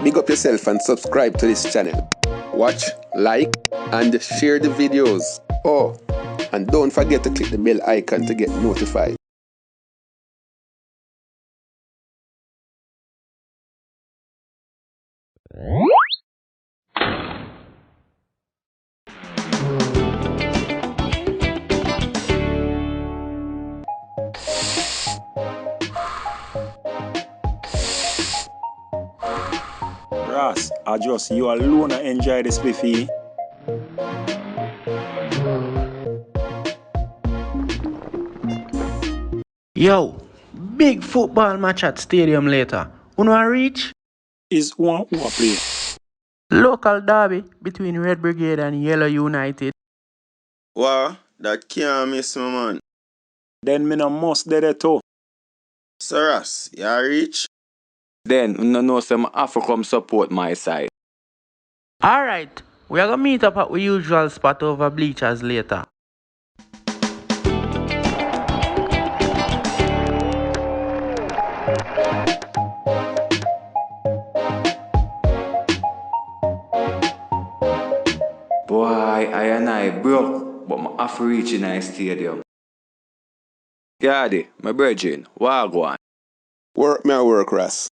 Big up yourself and subscribe to this channel. Watch, like, and share the videos. Oh, and don't forget to click the bell icon to get notified. Ross, I just you alone enjoy this spliffy. Yo, big football match at stadium later. Wanna reach? Is one who play. Local derby between Red Brigade and Yellow United. Wow, that can't miss me, man. Then me no must do that too. Sir Ross, you reach? Then, you know some have to come support my side. Alright, we are gonna meet up at our usual spot over bleachers later. Boy, I broke, but I have to reach in a stadium. Yardie, my brethren, wagwan. Work me a work, Ross.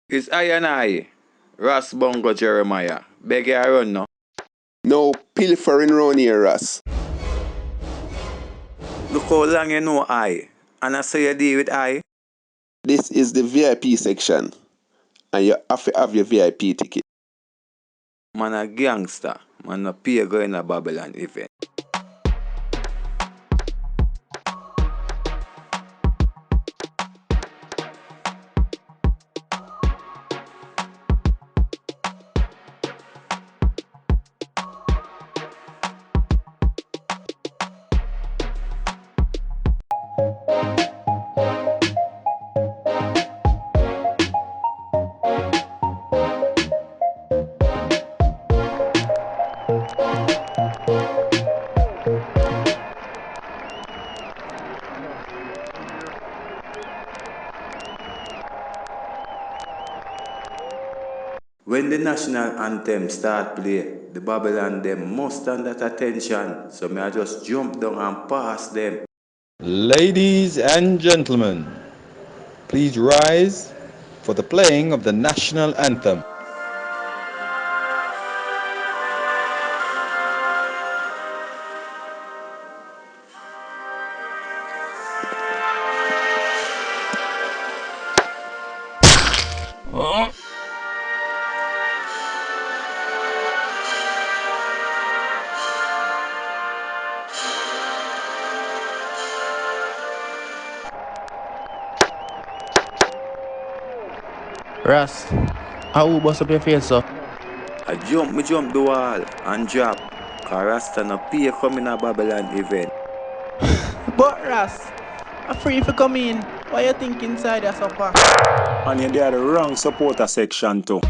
It's I, Ross Bongo Jeremiah. Beg you run now. No pilfering round here, Ross. Look how long you know I. And I say you deal with I. This is the VIP section, and you have to have your VIP ticket. Man a gangster. Man a pay going to Babylon event. When the national anthem start play, the Babylon them must stand at attention. So me I just jump down and pass them. Ladies and gentlemen, please rise for the playing of the national anthem. Ross, how you bust up your face up? I jump the wall and drop. Cause Rasta no pay coming a Babylon event. But Ross, I'm free if you come in. What you think inside your supper? And you there the wrong supporter section too.